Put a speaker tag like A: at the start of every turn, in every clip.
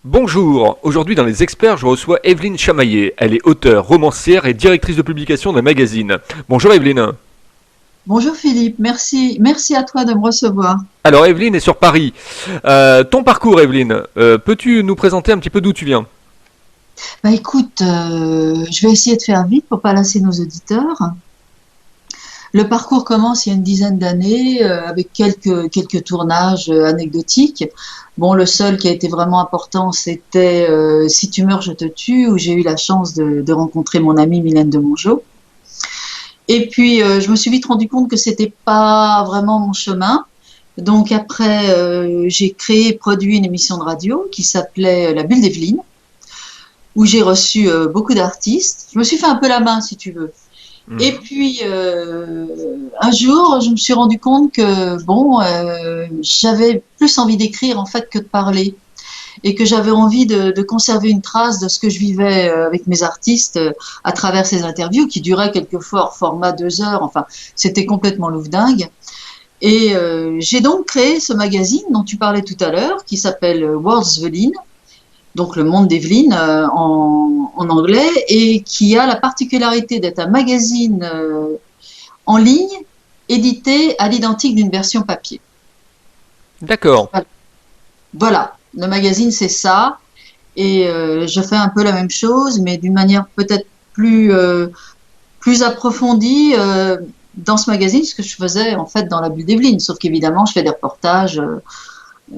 A: Bonjour, aujourd'hui dans Les Experts, je reçois Evelyne Chamaillet. Elle est auteure, romancière et directrice de publication d'un magazine. Bonjour Evelyne.
B: Bonjour Philippe, merci à toi de me recevoir.
A: Alors Evelyne est sur Paris. Ton parcours Evelyne, peux-tu nous présenter un petit peu d'où tu viens?
B: Bah écoute, je vais essayer de faire vite pour pas lasser nos auditeurs. Le parcours commence il y a une dizaine d'années avec quelques tournages anecdotiques. Bon, le seul qui a été vraiment important, c'était Si tu meurs, je te tue, où j'ai eu la chance de rencontrer mon amie Mylène de Mongeau. Et puis, je me suis vite rendu compte que c'était pas vraiment mon chemin. Donc après, j'ai créé et produit une émission de radio qui s'appelait La Bulle d'Evelyne, où j'ai reçu beaucoup d'artistes. Je me suis fait un peu la main, si tu veux. Et
A: Mhm.
B: puis, un jour, je me suis rendu compte que, bon, j'avais plus envie d'écrire, en fait, que de parler. Et que j'avais envie de conserver une trace de ce que je vivais avec mes artistes à travers ces interviews qui duraient quelquefois hors format 2 heures. Enfin, c'était complètement louvdingue. Et j'ai donc créé ce magazine dont tu parlais tout à l'heure, qui s'appelle Worldsveline, donc le monde d'Evelyne en anglais, et qui a la particularité d'être un magazine en ligne, édité à l'identique d'une version papier.
A: D'accord.
B: Voilà, le magazine c'est ça, et je fais un peu la même chose, mais d'une manière peut-être plus approfondie dans ce magazine, ce que je faisais en fait dans la bulle d'Evelyne, sauf qu'évidemment je fais des reportages,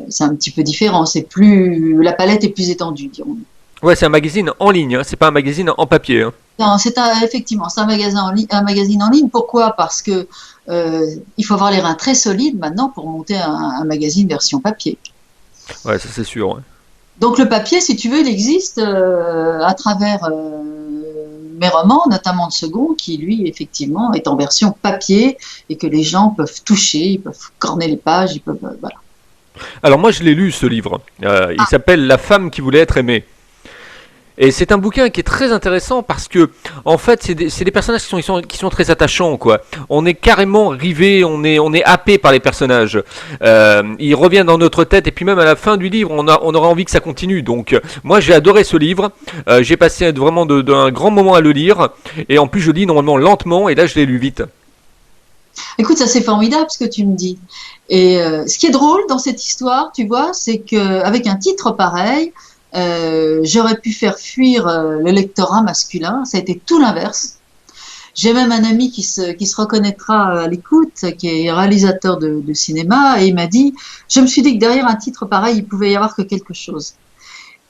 B: c'est un petit peu différent, c'est plus la palette est plus étendue, dirons.
A: Ouais, c'est un magazine en ligne, hein, c'est pas un magazine en papier, hein.
B: Non, effectivement, c'est un magazine en ligne. Pourquoi? Parce que il faut avoir les reins très solides maintenant pour monter un magazine version papier.
A: Ouais, ça c'est sûr, ouais.
B: Donc le papier, si tu veux, il existe à travers mes romans, notamment le second, qui lui, effectivement, est en version papier et que les gens peuvent toucher, ils peuvent corner les pages, ils peuvent, voilà.
A: Alors moi je l'ai lu ce livre. Il s'appelle La femme qui voulait être aimée. Et c'est un bouquin qui est très intéressant parce que, en fait, c'est des personnages qui sont très attachants, quoi. On est carrément rivé, on est happé par les personnages. Ils reviennent dans notre tête et puis même à la fin du livre, on aura envie que ça continue. Donc, moi, j'ai adoré ce livre. J'ai passé vraiment d'un grand moment à le lire. Et en plus, je lis normalement lentement et là, je l'ai lu vite.
B: Écoute, ça c'est formidable ce que tu me dis. Et ce qui est drôle dans cette histoire, tu vois, c'est qu'avec un titre pareil, j'aurais pu faire fuir le lectorat masculin. Ça a été tout l'inverse. J'ai même un ami qui se reconnaîtra à l'écoute, qui est réalisateur de cinéma, et il m'a dit, je me suis dit que derrière un titre pareil, il pouvait y avoir que quelque chose.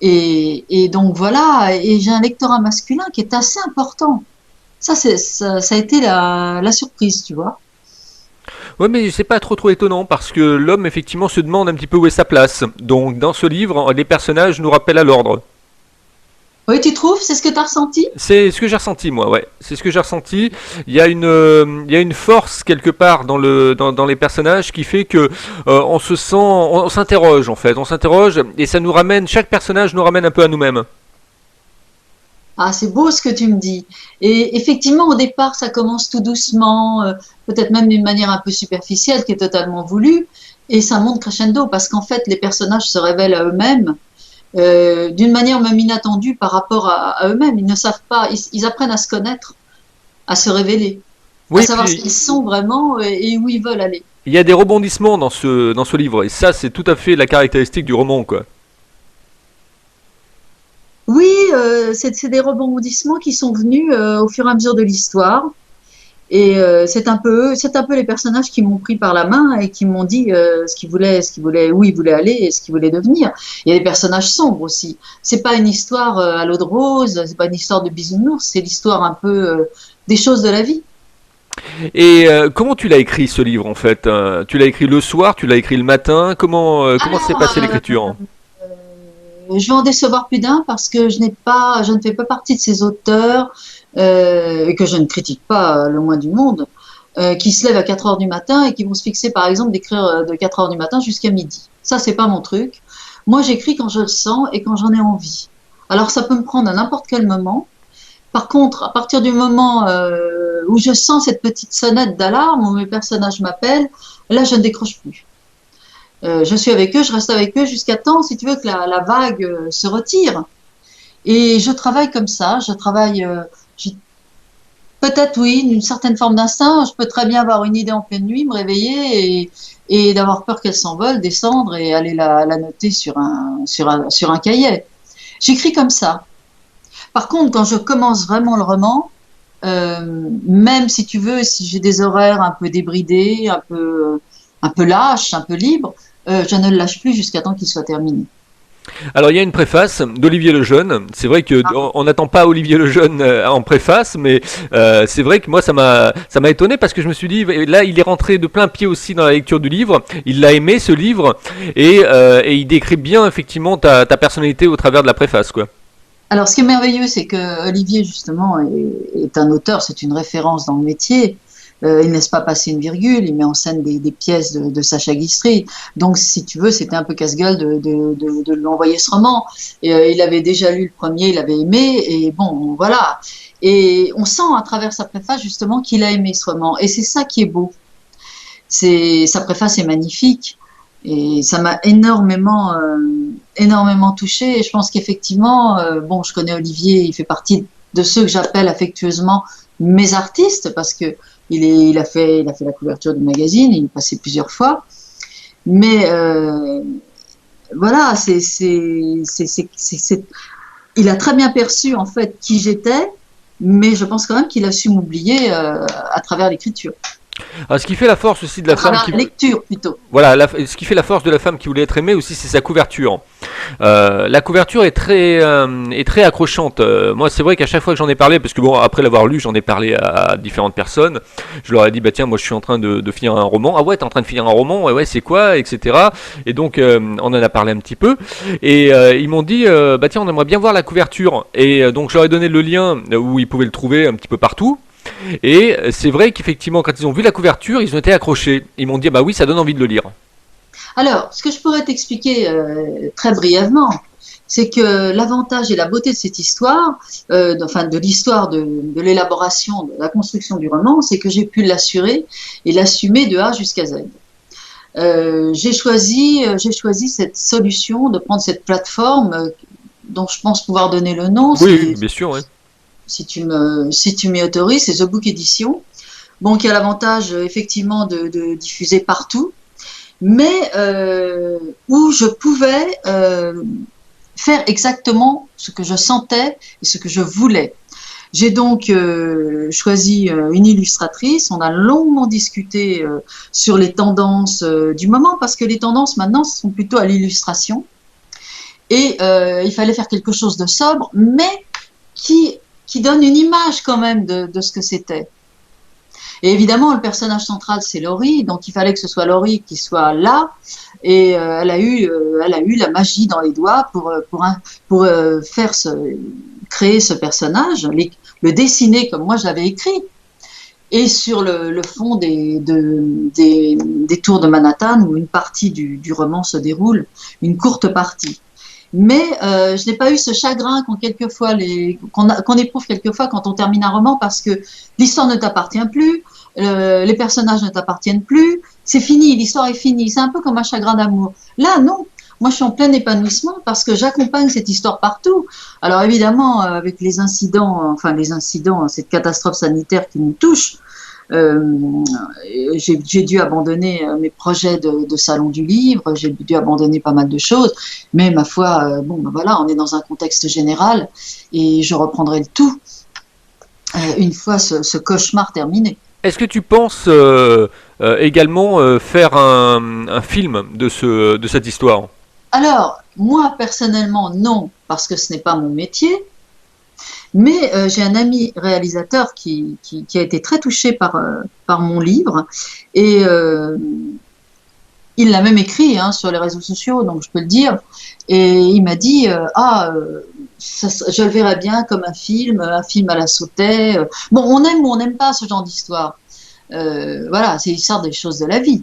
B: Et donc voilà, et j'ai un lectorat masculin qui est assez important. Ça a été la surprise, tu vois.
A: Ouais, mais c'est pas trop étonnant parce que l'homme, effectivement, se demande un petit peu où est sa place. Donc, dans ce livre, les personnages nous rappellent à l'ordre.
B: Oui, tu trouves? C'est ce que tu as ressenti?
A: C'est ce que j'ai ressenti, moi, ouais. C'est ce que j'ai ressenti. Il y a une force quelque part dans les personnages qui fait que on se sent, on s'interroge en fait, on s'interroge et ça nous ramène, chaque personnage nous ramène un peu à nous-mêmes.
B: Ah, c'est beau ce que tu me dis. Et effectivement, au départ, ça commence tout doucement, peut-être même d'une manière un peu superficielle, qui est totalement voulue, et ça monte crescendo, parce qu'en fait, les personnages se révèlent à eux-mêmes, d'une manière même inattendue par rapport à eux-mêmes. Ils ne savent pas, ils apprennent à se connaître, à se révéler, à
A: Oui,
B: savoir ce
A: puis
B: qu'ils sont vraiment et où ils veulent aller.
A: il y a des rebondissements dans ce livre et ça, c'est tout à fait la caractéristique du roman, quoi.
B: Oui, c'est des rebondissements qui sont venus au fur et à mesure de l'histoire. Et c'est un peu les personnages qui m'ont pris par la main et qui m'ont dit où ils voulaient aller et ce qu'ils voulaient devenir. Il y a des personnages sombres aussi. C'est pas une histoire à l'eau de rose, c'est pas une histoire de bisounours, c'est l'histoire un peu des choses de la vie.
A: Et comment tu l'as écrit ce livre en fait? Tu l'as écrit le soir, tu l'as écrit le matin. Comment s'est
B: Alors,
A: passée l'écriture?
B: je vais en décevoir plus d'un parce que je ne fais pas partie de ces auteurs et que je ne critique pas le moins du monde, qui se lèvent à 4 heures du matin et qui vont se fixer, par exemple, d'écrire de 4 heures du matin jusqu'à midi. Ça, c'est pas mon truc. Moi, j'écris quand je le sens et quand j'en ai envie. Alors, ça peut me prendre à n'importe quel moment. Par contre, à partir du moment où je sens cette petite sonnette d'alarme, où mes personnages m'appellent, là, je ne décroche plus. Je suis avec eux, je reste avec eux jusqu'à temps, si tu veux, que la vague se retire. Et je travaille comme ça. Je travaille, peut-être oui, une certaine forme d'instinct. Je peux très bien avoir une idée en pleine nuit, me réveiller et d'avoir peur qu'elle s'envole, descendre et aller la noter sur un cahier. J'écris comme ça. Par contre, quand je commence vraiment le roman, même si tu veux, si j'ai des horaires un peu débridés, un peu lâches, un peu libres, je ne le lâche plus jusqu'à temps qu'il soit terminé.
A: Alors il y a une préface d'Olivier Lejeune. C'est vrai que
B: Ah,
A: on n'attend pas Olivier Lejeune en préface, mais c'est vrai que moi ça m'a étonné parce que je me suis dit là il est rentré de plein pied aussi dans la lecture du livre. Il l'a aimé ce livre et il décrit bien effectivement ta personnalité au travers de la préface quoi.
B: alors, ce qui est merveilleux, c'est que Olivier, justement, est un auteur, c'est une référence dans le métier. Il ne laisse pas passer une virgule, il met en scène des pièces de Sacha Guitry. Donc, si tu veux, c'était un peu casse-gueule de lui envoyer ce roman. Et, il avait déjà lu le premier, il avait aimé, et bon, voilà. Et on sent à travers sa préface, justement, qu'il a aimé ce roman. Et c'est ça qui est beau. Sa préface est magnifique. Et ça m'a énormément touchée. Et je pense qu'effectivement, bon, je connais Olivier, il fait partie de ceux que j'appelle affectueusement mes artistes parce que il a fait la couverture du magazine, il est passé plusieurs fois. Mais voilà, il a très bien perçu en fait qui j'étais, mais je pense quand même qu'il a su m'oublier à travers l'écriture,
A: Ah, ce qui fait la force aussi de
B: à
A: la femme
B: travers
A: qui
B: la lecture plutôt.
A: voilà, ce qui fait la force de la femme qui voulait être aimée aussi, c'est sa couverture. La couverture est très accrochante. Moi, c'est vrai qu'à chaque fois que j'en ai parlé, parce que bon, après l'avoir lu, j'en ai parlé à différentes personnes. Je leur ai dit, bah tiens, moi, je suis en train de finir un roman. Ah ouais, t'es en train de finir un roman. Ouais, ouais, c'est quoi, etc. Et donc, on en a parlé un petit peu. Et ils m'ont dit, bah tiens, on aimerait bien voir la couverture. Et donc, je leur ai donné le lien où ils pouvaient le trouver un petit peu partout. Et c'est vrai qu'effectivement, quand ils ont vu la couverture, ils ont été accrochés. Ils m'ont dit, bah oui, ça donne envie de le lire.
B: Alors, ce que je pourrais t'expliquer très brièvement, c'est que l'avantage et la beauté de cette histoire, enfin de l'histoire de l'élaboration, de la construction du roman, c'est que j'ai pu l'assurer et l'assumer de A jusqu'à Z. J'ai choisi cette solution de prendre cette plateforme dont je pense pouvoir donner le nom,
A: Oui, bien sûr, ouais.
B: si tu m'y autorises, c'est The Book Edition. Bon, qui a l'avantage effectivement de diffuser partout, mais où je pouvais faire exactement ce que je sentais et ce que je voulais. J'ai donc choisi une illustratrice. On a longuement discuté sur les tendances du moment parce que les tendances maintenant sont plutôt à l'illustration. Et il fallait faire quelque chose de sobre, mais qui donne une image quand même de ce que c'était. Et évidemment, le personnage central, c'est Laurie, donc il fallait que ce soit Laurie qui soit là. Et elle a eu la magie dans les doigts pour créer ce personnage, le dessiner comme moi je l'avais écrit. Et sur le fond des tours de Manhattan, où une partie du roman se déroule, une courte partie. Mais je n'ai pas eu ce chagrin qu'on éprouve quelquefois quand on termine un roman parce que l'histoire ne t'appartient plus, les personnages ne t'appartiennent plus, c'est fini, l'histoire est finie. C'est un peu comme un chagrin d'amour. Là, non. Moi, je suis en plein épanouissement parce que j'accompagne cette histoire partout. Alors évidemment, avec les incidents, cette catastrophe sanitaire qui nous touche, euh, j'ai dû abandonner mes projets de salon du livre, j'ai dû abandonner pas mal de choses, mais ma foi, bon, ben voilà, on est dans un contexte général et je reprendrai le tout une fois ce cauchemar terminé.
A: Est-ce que tu penses également faire un film de cette histoire?
B: Alors, moi personnellement, non, parce que ce n'est pas mon métier, mais j'ai un ami réalisateur qui a été très touché par mon livre et il l'a même écrit hein, sur les réseaux sociaux, donc je peux le dire. Et il m'a dit je le verrais bien comme un film à la Sautet. Bon, on aime ou on n'aime pas ce genre d'histoire. Voilà, c'est l'histoire des choses de la vie.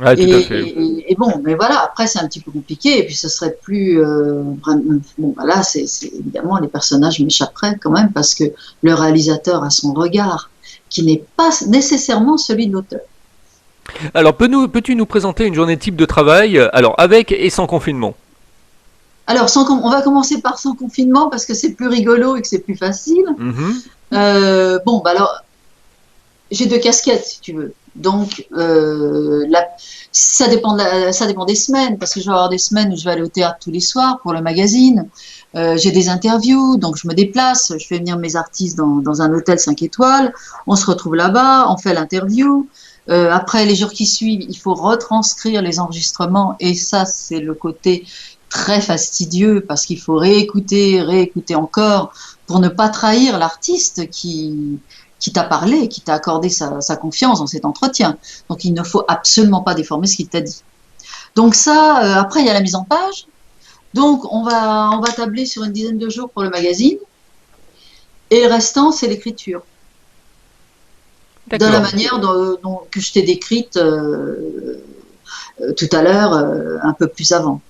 A: Ah, tout à fait.
B: Et bon, mais voilà, après c'est un petit peu compliqué, et puis ce serait plus vraiment. Bon, bah là, c'est évidemment les personnages m'échapperaient quand même parce que le réalisateur a son regard qui n'est pas nécessairement celui de l'auteur.
A: Alors, peux-tu nous présenter une journée type de travail, alors avec et sans confinement?
B: Alors, on va commencer par sans confinement parce que c'est plus rigolo et que c'est plus facile.
A: Mhm.
B: Bon, bah alors, j'ai deux casquettes, si tu veux. Donc, ça dépend des semaines, parce que je vais avoir des semaines où je vais aller au théâtre tous les soirs pour le magazine. J'ai des interviews, donc je me déplace, je fais venir mes artistes dans un hôtel 5 étoiles. On se retrouve là-bas, on fait l'interview. Après, les jours qui suivent, il faut retranscrire les enregistrements, et ça, c'est le côté très fastidieux, parce qu'il faut réécouter, réécouter encore, pour ne pas trahir l'artiste qui t'a parlé, qui t'a accordé sa confiance dans cet entretien. Donc il ne faut absolument pas déformer ce qu'il t'a dit. Donc ça, après il y a la mise en page. Donc on va tabler sur une dizaine de jours pour le magazine. Et le restant, c'est l'écriture. De la
A: D'accord.
B: manière que je t'ai décrite tout à l'heure, un peu plus avant.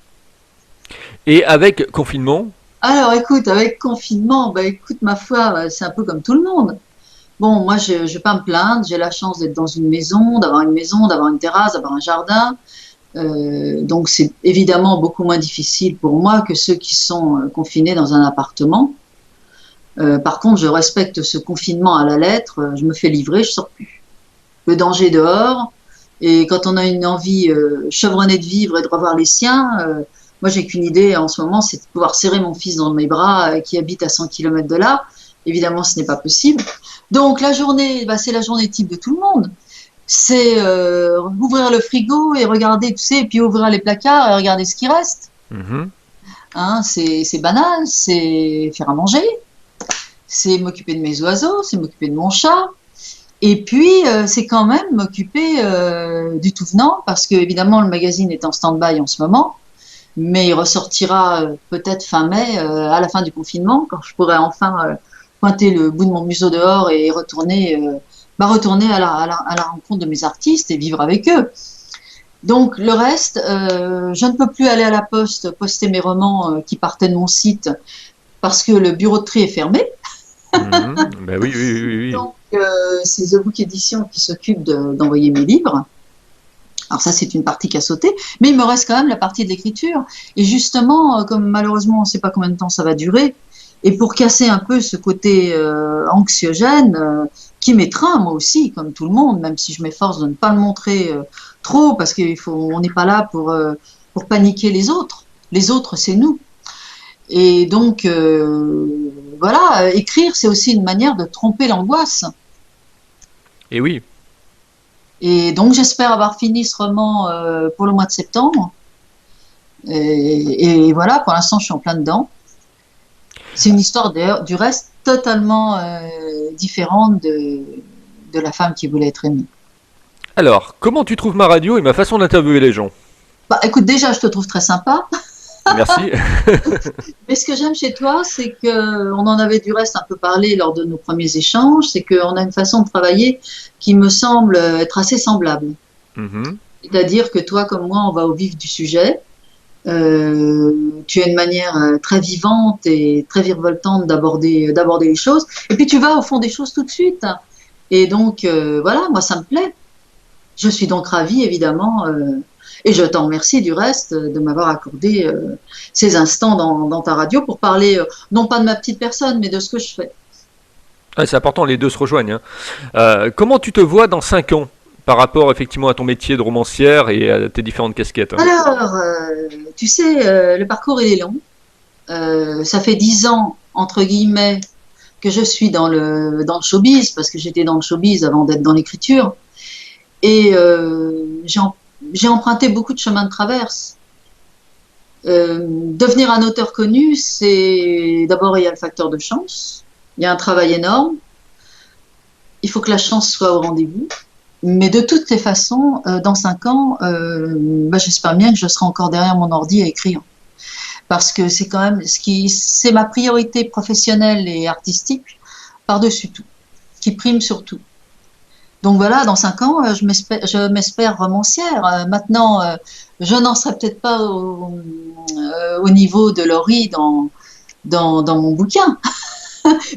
A: Et avec confinement?
B: Alors écoute, avec confinement, bah écoute, ma foi, c'est un peu comme tout le monde. Bon, moi, je ne vais pas me plaindre. J'ai la chance d'être dans une maison, d'avoir une terrasse, d'avoir un jardin. Donc, c'est évidemment beaucoup moins difficile pour moi que ceux qui sont confinés dans un appartement. Par contre, je respecte ce confinement à la lettre. Je me fais livrer, je sors plus. Le danger est dehors. Et quand on a une envie chevronnée de vivre et de revoir les siens, moi, j'ai qu'une idée en ce moment, c'est de pouvoir serrer mon fils dans mes bras qui habite à 100 kilomètres de là. Évidemment, ce n'est pas possible. Donc, la journée, bah, c'est la journée type de tout le monde. C'est ouvrir le frigo et regarder, tu sais, et puis ouvrir les placards et regarder ce qui reste.
A: Mhm.
B: Hein, c'est banal, c'est faire à manger, c'est m'occuper de mes oiseaux, c'est m'occuper de mon chat. Et puis, c'est quand même m'occuper du tout venant, parce que évidemment, le magazine est en stand-by en ce moment, mais il ressortira peut-être fin mai, à la fin du confinement, quand je pourrai enfin pointer le bout de mon museau dehors et retourner à la rencontre de mes artistes et vivre avec eux. Donc le reste, je ne peux plus aller à la poste poster mes romans qui partaient de mon site parce que le bureau de tri est fermé.
A: Mhm. Ben oui, oui, oui, oui, oui.
B: Donc c'est The Book Edition qui s'occupe d'envoyer mes livres. Alors ça, c'est une partie qui a sauté, mais il me reste quand même la partie de l'écriture. Et justement, comme malheureusement, on ne sait pas combien de temps ça va durer, et pour casser un peu ce côté anxiogène qui m'étreint moi aussi, comme tout le monde, même si je m'efforce de ne pas le montrer trop, parce on n'est pas là pour paniquer les autres. Les autres, c'est nous. Et donc, voilà, écrire, c'est aussi une manière de tromper l'angoisse.
A: Et oui.
B: Et donc, j'espère avoir fini ce roman pour le mois de septembre. Et voilà, pour l'instant, je suis en plein dedans. C'est une histoire d'ailleurs, du reste, totalement différente de la femme qui voulait être aimée.
A: Alors, comment tu trouves ma radio et ma façon d'interviewer les gens?
B: Bah, écoute, déjà, je te trouve très sympa.
A: Merci.
B: Mais ce que j'aime chez toi, c'est que, on en avait du reste un peu parlé lors de nos premiers échanges, c'est qu'on a une façon de travailler qui me semble être assez semblable.
A: Mhm.
B: C'est-à-dire que toi, comme moi, on va au vif du sujet. Tu as une manière très vivante et très virevoltante d'aborder les choses. Et puis tu vas au fond des choses tout de suite. Et donc voilà, moi ça me plaît. Je suis donc ravie évidemment, et je t'en remercie du reste de m'avoir accordé ces instants dans ta radio pour parler non pas de ma petite personne, mais de ce que je fais.
A: Ouais, c'est important, les deux se rejoignent, hein. Comment tu te vois dans 5 ans par rapport effectivement à ton métier de romancière et à tes différentes casquettes, hein?
B: Alors, tu sais, le parcours il est long. Ça fait 10 ans entre guillemets que je suis dans le showbiz, parce que j'étais dans le showbiz avant d'être dans l'écriture. Et j'ai emprunté beaucoup de chemins de traverse. Devenir un auteur connu, c'est d'abord il y a le facteur de chance, il y a un travail énorme, il faut que la chance soit au rendez-vous. Mais de toutes les façons, dans 5 ans, bah, j'espère bien que je serai encore derrière mon ordi à écrire. Parce que c'est quand même c'est ma priorité professionnelle et artistique par-dessus tout, qui prime sur tout. Donc voilà, dans 5 ans, je m'espère romancière. Maintenant, je n'en serai peut-être pas au niveau de Laurie dans mon bouquin,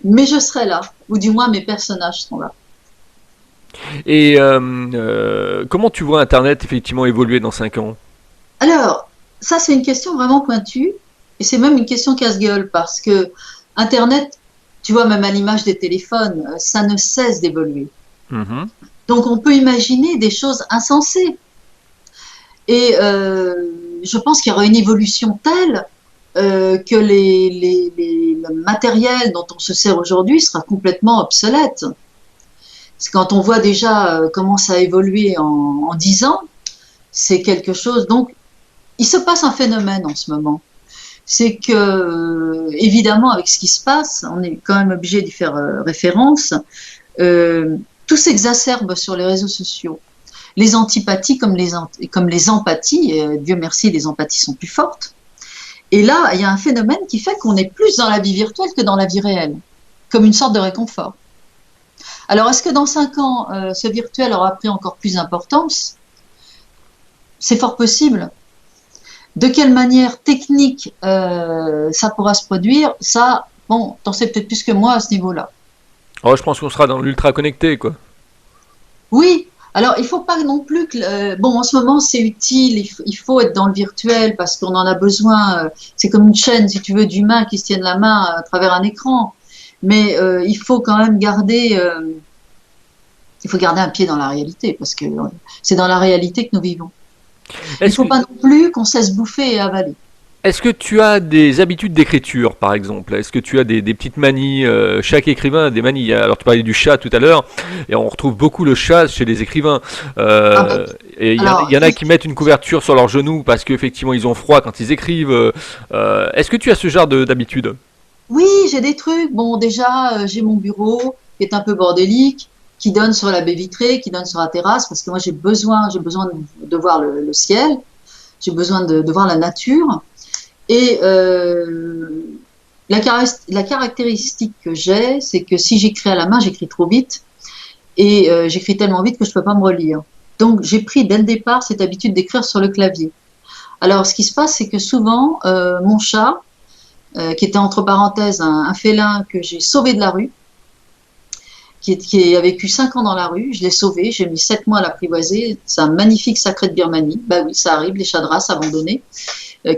B: mais je serai là, ou du moins mes personnages sont là.
A: Et comment tu vois Internet effectivement évoluer dans 5 ans?
B: Alors, ça, c'est une question vraiment pointue, et c'est même une question casse-gueule, parce que Internet, tu vois, même à l'image des téléphones, ça ne cesse d'évoluer.
A: Mhm.
B: Donc, on peut imaginer des choses insensées. Et je pense qu'il y aura une évolution telle que le matériel dont on se sert aujourd'hui sera complètement obsolète. Parce que quand on voit déjà comment ça a évolué en 10 ans, c'est quelque chose. Donc, il se passe un phénomène en ce moment. C'est que, évidemment, avec ce qui se passe, on est quand même obligé d'y faire référence. Euh, tout s'exacerbe sur les réseaux sociaux. Les antipathies comme les empathies, et Dieu merci, les empathies sont plus fortes. Et là, il y a un phénomène qui fait qu'on est plus dans la vie virtuelle que dans la vie réelle, comme une sorte de réconfort. Alors, est-ce que dans 5 ans, ce virtuel aura pris encore plus d'importance? C'est fort possible. De quelle manière technique ça pourra se produire? Ça, bon, t'en sais peut-être plus que moi à ce niveau-là.
A: Oh, je pense qu'on sera dans l'ultra connecté, quoi.
B: Oui, alors il faut pas non plus que bon en ce moment c'est utile, il faut être dans le virtuel parce qu'on en a besoin. C'est comme une chaîne si tu veux d'humains qui se tiennent la main à travers un écran, mais il faut quand même garder il faut garder un pied dans la réalité parce que c'est dans la réalité que nous vivons. Il
A: Est-ce
B: faut
A: que,
B: pas non plus qu'on se laisse bouffer et avaler.
A: est-ce que tu as des habitudes d'écriture, par exemple? Est-ce que tu as des petites manies? Chaque écrivain a des manies. Alors, tu parlais du chat tout à l'heure, et on retrouve beaucoup le chat chez les écrivains.
B: Ah ben,
A: Et il
B: alors
A: y en a qui mettent une couverture sur leurs genoux parce qu'effectivement ils ont froid quand ils écrivent. Est-ce que tu as ce genre d'habitude?
B: oui, j'ai des trucs. Bon, déjà, j'ai mon bureau qui est un peu bordélique, qui donne sur la baie vitrée, qui donne sur la terrasse, parce que moi j'ai besoin de voir le ciel, j'ai besoin de voir la nature. Et la caractéristique que j'ai, c'est que si j'écris à la main, j'écris trop vite, et j'écris tellement vite que je peux pas me relire. Donc j'ai pris dès le départ cette habitude d'écrire sur le clavier. Alors ce qui se passe, c'est que souvent, mon chat, qui était entre parenthèses un félin que j'ai sauvé de la rue, qui a vécu 5 ans dans la rue. Je l'ai sauvé, j'ai mis 7 mois à l'apprivoiser. C'est un magnifique sacré de Birmanie. Bah oui, ça arrive, les chats de race abandonnés,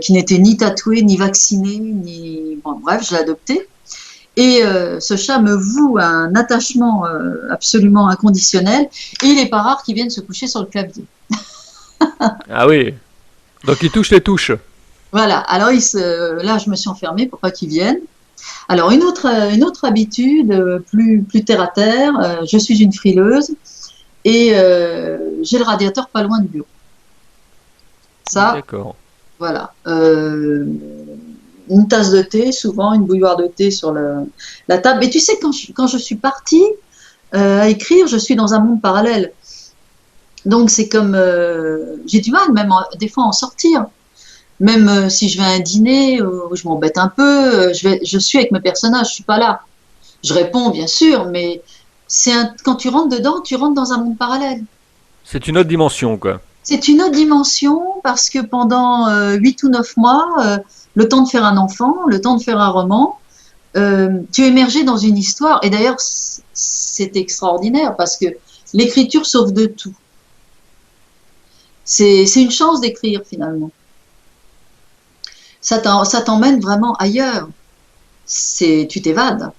B: qui n'étaient ni tatoués, ni vaccinés, ni. Bon, bref, je l'ai adopté. Et ce chat me voue un attachement absolument inconditionnel. Et il n'est pas rare qu'il vienne se coucher sur le clavier.
A: Ah oui. Donc il touche les touches.
B: Voilà. Alors là, je me suis enfermée pour pas qu'il vienne. Alors une autre habitude plus terre à terre. Je suis une frileuse et j'ai le radiateur pas loin du bureau. Ça,
A: D'accord.
B: voilà. Une tasse de thé, souvent une bouilloire de thé sur la table. Et tu sais, quand je suis partie à écrire, je suis dans un monde parallèle. Donc c'est comme j'ai du mal même des fois à en sortir. Même si je vais à un dîner où je m'embête un peu, je suis avec mes personnages, je suis pas là. Je réponds bien sûr, mais quand tu rentres dedans, tu rentres dans un monde parallèle.
A: C'est une autre dimension, quoi.
B: C'est une autre dimension parce que pendant 8 ou 9 mois, le temps de faire un enfant, le temps de faire un roman, tu es immergé dans une histoire. Et d'ailleurs, c'est extraordinaire parce que l'écriture sauve de tout. C'est une chance d'écrire finalement. Ça t'emmène vraiment ailleurs. Tu t'évades.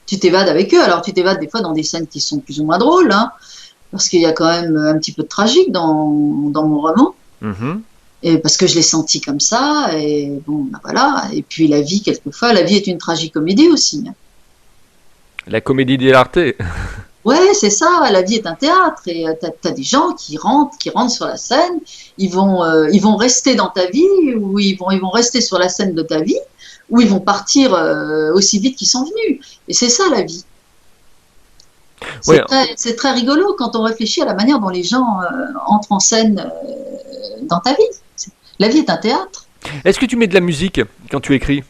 B: Tu t'évades avec eux. Alors tu t'évades des fois dans des scènes qui sont plus ou moins drôles, hein, parce qu'il y a quand même un petit peu de tragique dans mon roman.
A: Mhm.
B: Et parce que je l'ai senti comme ça, et bon, ben voilà. Et puis la vie, quelquefois, la vie est une tragicomédie aussi, hein.
A: La comédie dell'arte.
B: Ouais, c'est ça, la vie est un théâtre, et t'as des gens qui rentrent sur la scène, ils vont rester dans ta vie, ou ils vont rester sur la scène de ta vie, ou ils vont partir aussi vite qu'ils sont venus. Et c'est ça la vie.
A: Ouais.
B: C'est très rigolo quand on réfléchit à la manière dont les gens entrent en scène dans ta vie. La vie est un théâtre.
A: Est-ce que tu mets de la musique quand tu écris?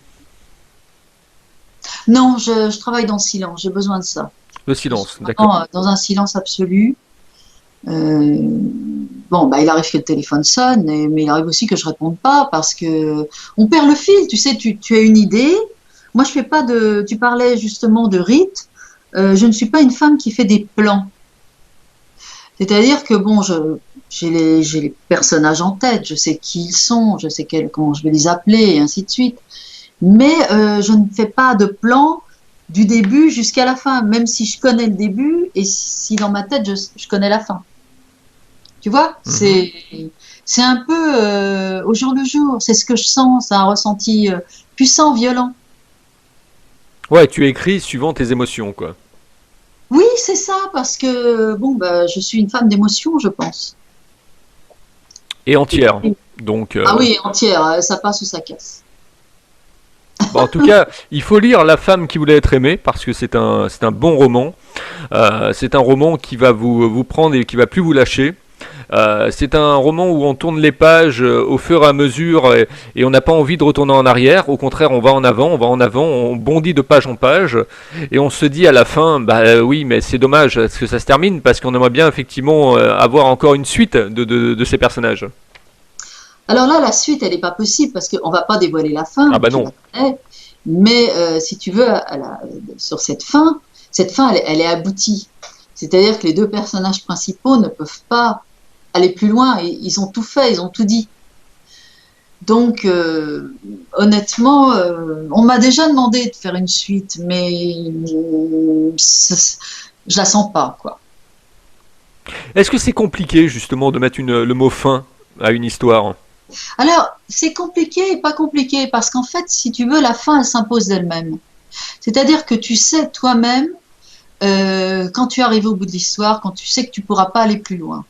B: Non, je travaille dans le silence, j'ai besoin de ça.
A: Le
B: Je suis
A: silence, d'accord.
B: vraiment dans un silence absolu. Euh, bon, bah, il arrive que le téléphone sonne, mais il arrive aussi que je réponde pas parce que on perd le fil. Tu sais, tu as une idée. Moi, je fais pas de. Tu parlais justement de rite. Je ne suis pas une femme qui fait des plans. C'est-à-dire que bon, j'ai les personnages en tête, je sais qui ils sont, je sais comment je vais les appeler, et ainsi de suite. Mais je ne fais pas de plan du début jusqu'à la fin, même si je connais le début et si dans ma tête je connais la fin. Tu vois,
A: Mhm.
B: c'est un peu au jour le jour. C'est ce que je sens, c'est un ressenti puissant, violent.
A: Ouais, tu écris suivant tes émotions, quoi.
B: Oui, c'est ça, parce que bon, bah, je suis une femme d'émotion, je pense.
A: Et entière. Donc,
B: Ah oui, entière, ça passe ou ça casse.
A: bon, en tout cas, il faut lire La femme qui voulait être aimée parce que c'est un bon roman. C'est un roman qui va vous prendre et qui va plus vous lâcher. C'est un roman où on tourne les pages au fur et à mesure et on n'a pas envie de retourner en arrière. Au contraire, on va en avant, on bondit de page en page et on se dit à la fin, bah oui, mais c'est dommage que ça se termine parce qu'on aimerait bien effectivement avoir encore une suite de ces personnages.
B: Alors là, la suite, elle n'est pas possible parce qu'on ne va pas dévoiler la fin,
A: Ah bah
B: tu
A: non.
B: la connais. Mais si tu veux, sur cette fin, elle est aboutie. C'est-à-dire que les deux personnages principaux ne peuvent pas aller plus loin. Et ils ont tout fait, ils ont tout dit. Donc, honnêtement, on m'a déjà demandé de faire une suite, mais je la sens pas, quoi.
A: Est-ce que c'est compliqué justement de mettre le mot fin à une histoire?
B: Alors, c'est compliqué et pas compliqué parce qu'en fait, si tu veux, la fin, elle s'impose d'elle-même. C'est-à-dire que tu sais toi-même, quand tu arrives au bout de l'histoire, quand tu sais que tu pourras pas aller plus loin.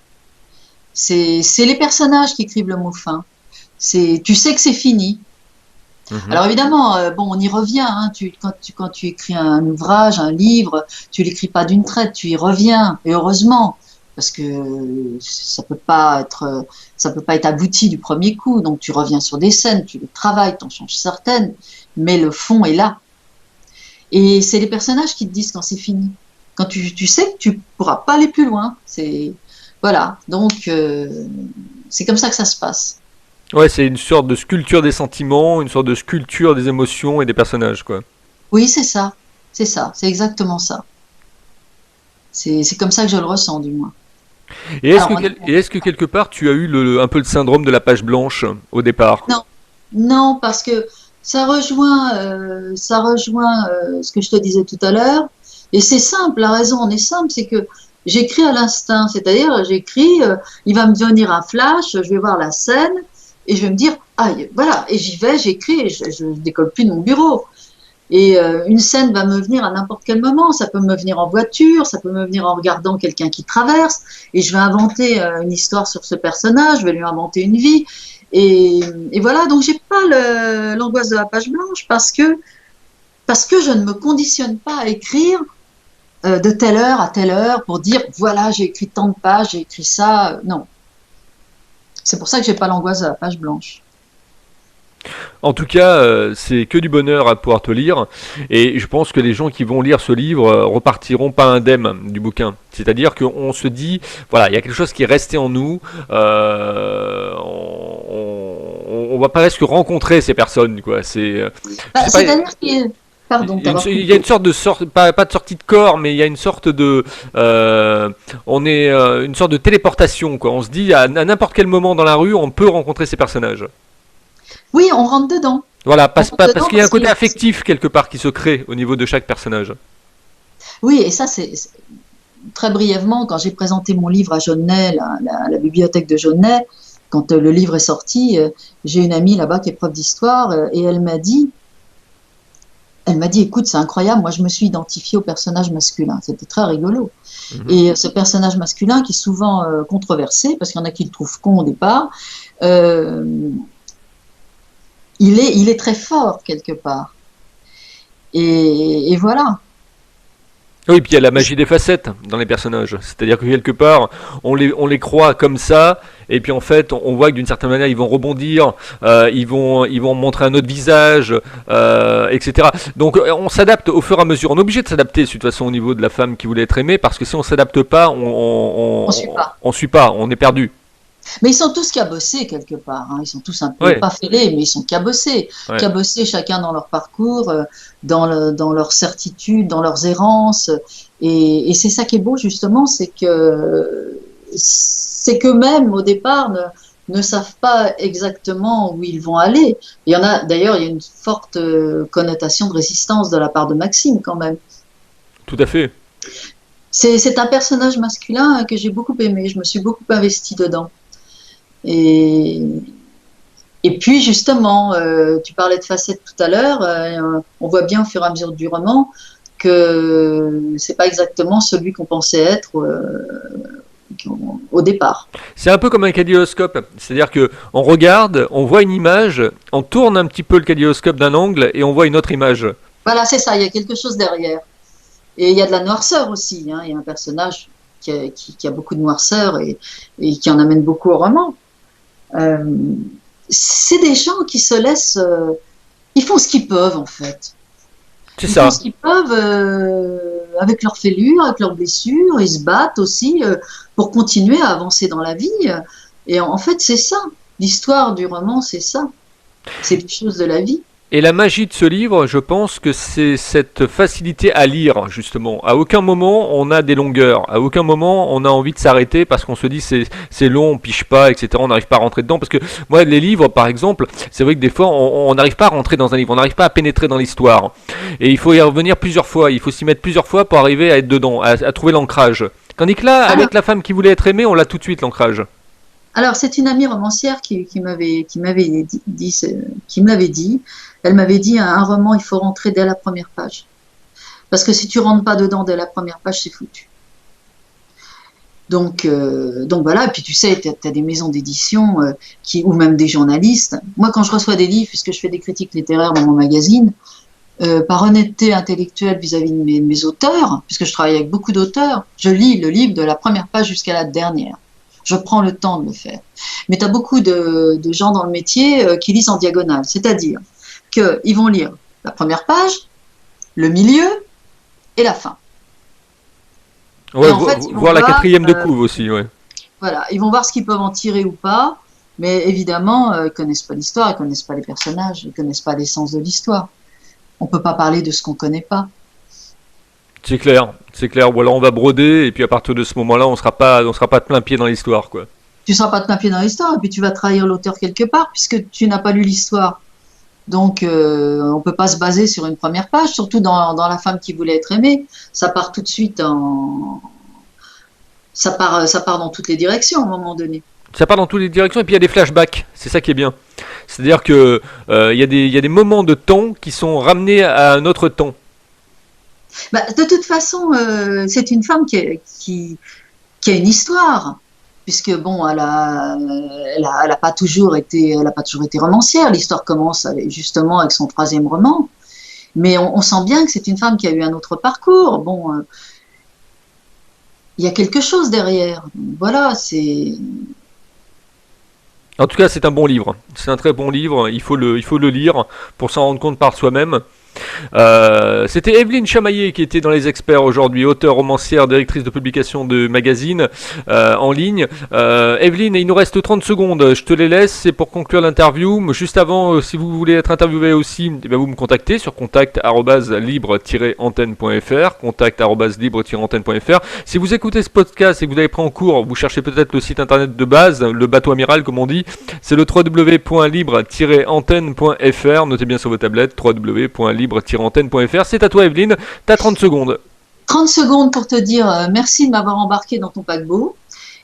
B: C'est les personnages qui écrivent le mot fin. Tu sais que c'est fini.
A: Mhm.
B: Alors évidemment, bon, on y revient. Hein, quand tu écris un ouvrage, un livre, tu l'écris pas d'une traite, tu y reviens. Et heureusement, parce que ça peut pas être abouti du premier coup. Donc tu reviens sur des scènes, tu les travailles, t'en changes certaines, mais le fond est là. Et c'est les personnages qui te disent quand c'est fini. Quand tu sais que tu pourras pas aller plus loin. Voilà. Donc c'est comme ça que ça se passe.
A: Ouais, c'est une sorte de sculpture des sentiments, une sorte de sculpture des émotions et des personnages, quoi.
B: Oui, c'est ça, c'est exactement ça. C'est comme ça que je le ressens, du moins. Alors,
A: Et est-ce que quelque part tu as eu un peu le syndrome de la page blanche au départ?
B: non, non, parce que ça rejoint ce que je te disais tout à l'heure. Et c'est simple, la raison en est simple, c'est que j'écris à l'instinct, c'est-à-dire j'écris, il va me venir un flash, je vais voir la scène et je vais me dire, ah, voilà, et j'y vais, j'écris et je décolle plus de mon bureau. Et une scène va me venir à n'importe quel moment. Ça peut me venir en voiture, ça peut me venir en regardant quelqu'un qui traverse. Et je vais inventer une histoire sur ce personnage, je vais lui inventer une vie. Et voilà, donc j'ai pas l'angoisse de la page blanche parce que je ne me conditionne pas à écrire de telle heure à telle heure pour dire voilà, j'ai écrit tant de pages, j'ai écrit ça. Non. C'est pour ça que j'ai pas l'angoisse de la page blanche.
A: En tout cas, c'est que du bonheur à pouvoir te lire, et je pense que les gens qui vont lire ce livre repartiront pas indemnes du bouquin. C'est-à-dire qu'on se dit, voilà, il y a quelque chose qui est resté en nous, on va presque rencontrer ces personnes, quoi. Je
B: Bah,
A: sais pas,
B: c'est-à-dire que, pardon, t'avoir
A: il y a
B: coupé.
A: une sorte de sorte, pas de sortie de corps, mais il y a une sorte de, on est une sorte de téléportation, quoi. On se dit à n'importe quel moment dans la rue, on peut rencontrer ces personnages.
B: Oui, on rentre dedans.
A: Voilà,
B: On rentre
A: parce
B: dedans
A: qu'il y a un
B: parce
A: côté
B: qu'il
A: affectif quelque part qui se crée au niveau de chaque personnage.
B: oui, et ça, c'est très brièvement, quand j'ai présenté mon livre à Jaunenet, la bibliothèque de Jaunenet, quand le livre est sorti, j'ai une amie là-bas qui est prof d'histoire et elle m'a dit, écoute, c'est incroyable, moi je me suis identifiée au personnage masculin. C'était très rigolo.
A: Mhm.
B: Et ce personnage masculin qui est souvent controversé, parce qu'il y en a qui le trouvent con au départ, euh, il est très fort quelque part. Et voilà.
A: Oui, puis il y a la magie des facettes dans les personnages. C'est-à-dire que quelque part, on les croit comme ça, et puis en fait, on voit que d'une certaine manière, ils vont rebondir, ils vont montrer un autre visage, etc. Donc on s'adapte au fur et à mesure. On est obligé de s'adapter, de toute façon, au niveau de la femme qui voulait être aimée, parce que si on s'adapte pas,
B: On suit pas.
A: on suit pas, on est perdu.
B: Mais ils sont tous cabossés quelque part. Hein. Ils sont tous un peu,
A: Ouais,
B: pas fêlés, mais ils sont cabossés.
A: ouais.
B: Cabossés chacun dans leur parcours, dans leur certitude, dans leurs errances. Et c'est ça qui est beau justement, c'est que c'est qu'eux-mêmes, au départ, ne savent pas exactement où ils vont aller. Il y en a, d'ailleurs, il y a une forte connotation de résistance de la part de Maxime, quand même.
A: Tout à fait.
B: C'est un personnage masculin que j'ai beaucoup aimé, je me suis beaucoup investie dedans. Et, et puis, justement, tu parlais de facettes tout à l'heure, on voit bien au fur et à mesure du roman que c'est pas exactement celui qu'on pensait être au départ.
A: C'est un peu comme un kaléidoscope, c'est-à-dire que on regarde, on voit une image, on tourne un petit peu le kaléidoscope d'un angle et on voit une autre image.
B: Voilà, c'est ça, il y a quelque chose derrière. Et il y a de la noirceur aussi, hein. Il y a un personnage qui a beaucoup de noirceur et qui en amène beaucoup au roman. Euh, c'est des gens qui se laissent... ils font ce qu'ils peuvent, en fait.
A: C'est
B: Ils font
A: ça.
B: ce qu'ils peuvent avec leurs fêlures, avec leurs blessures. Ils se battent aussi pour continuer à avancer dans la vie. Et en fait, c'est ça. L'histoire du roman, c'est ça. C'est les choses de la vie.
A: Et la magie de ce livre, je pense que c'est cette facilité à lire, justement. À aucun moment on a des longueurs, à aucun moment on a envie de s'arrêter parce qu'on se dit c'est long, on piche pas, etc. On n'arrive pas à rentrer dedans. Parce que moi, les livres, par exemple, c'est vrai que des fois on n'arrive pas à rentrer dans un livre, on n'arrive pas à pénétrer dans l'histoire. Et il faut y revenir plusieurs fois, il faut s'y mettre plusieurs fois pour arriver à être dedans, à trouver l'ancrage. Tandis que là,
B: Alors,
A: avec la femme qui voulait être aimée, on l'a tout de suite, l'ancrage.
B: alors, c'est une amie romancière qui me l'avait dit. Elle m'avait dit, un roman, il faut rentrer dès la première page. Parce que si tu rentres pas dedans dès la première page, c'est foutu. Donc voilà, et puis tu sais, tu as des maisons d'édition ou même des journalistes. Moi, quand je reçois des livres, puisque je fais des critiques littéraires dans mon magazine, par honnêteté intellectuelle vis-à-vis de mes auteurs, puisque je travaille avec beaucoup d'auteurs, je lis le livre de la première page jusqu'à la dernière. Je prends le temps de le faire. Mais tu as beaucoup de gens dans le métier qui lisent en diagonale, c'est-à-dire qu'ils vont lire la première page, le milieu et la fin.
A: Ouais,
B: Et en fait, ils vont
A: voir la
B: voir,
A: quatrième de couve aussi, ouais.
B: voilà, ils vont voir ce qu'ils peuvent en tirer ou pas, mais évidemment, ils connaissent pas l'histoire, ils connaissent pas les personnages, ils connaissent pas l'essence de l'histoire. On peut pas parler de ce qu'on connaît pas.
A: C'est clair, c'est clair. Ou alors on va broder et puis à partir de ce moment-là, on sera pas de plein pied dans l'histoire, quoi.
B: Tu seras pas de plein pied dans l'histoire, et puis tu vas trahir l'auteur quelque part, puisque tu n'as pas lu l'histoire. Donc, on peut pas se baser sur une première page, surtout dans La femme qui voulait être aimée. Ça part tout de suite ça part dans toutes les directions à un moment donné.
A: Ça part dans toutes les directions et puis il y a des flashbacks. C'est ça qui est bien. C'est-à-dire que il y a des moments de temps qui sont ramenés à un autre temps.
B: Bah, de toute façon, c'est une femme qui a une histoire, puisque bon, elle a pas toujours été romancière. L'histoire commence justement avec son troisième roman, mais on sent bien que c'est une femme qui a eu un autre parcours. Bon, il y a quelque chose derrière. Voilà, c'est.
A: En tout cas, c'est un bon livre. C'est un très bon livre. Il faut le lire pour s'en rendre compte par soi-même. C'était Evelyne Chamaillé qui était dans les experts aujourd'hui, auteure, romancière, directrice de publication de magazines en ligne. Evelyne, il nous reste 30 secondes, je te les laisse, c'est pour conclure l'interview. Juste avant, si vous voulez être interviewé aussi, eh bien vous me contactez sur contact@libre-antenne.fr, contact@libre-antenne.fr. Si vous écoutez ce podcast et que vous avez pris en cours, vous cherchez peut-être le site internet de base, le bateau amiral comme on dit, c'est le www.libre-antenne.fr. Notez bien sur vos tablettes, www.libre-antenne.fr. C'est à toi Evelyne, t'as 30 secondes.
B: 30 secondes pour te dire merci de m'avoir embarqué dans ton paquebot,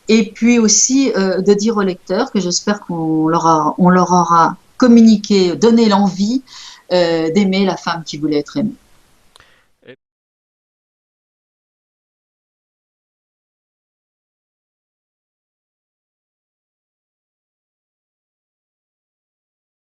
B: et puis aussi de dire aux lecteurs que j'espère qu'on leur aura communiqué, donné l'envie d'aimer La femme qui voulait être aimée.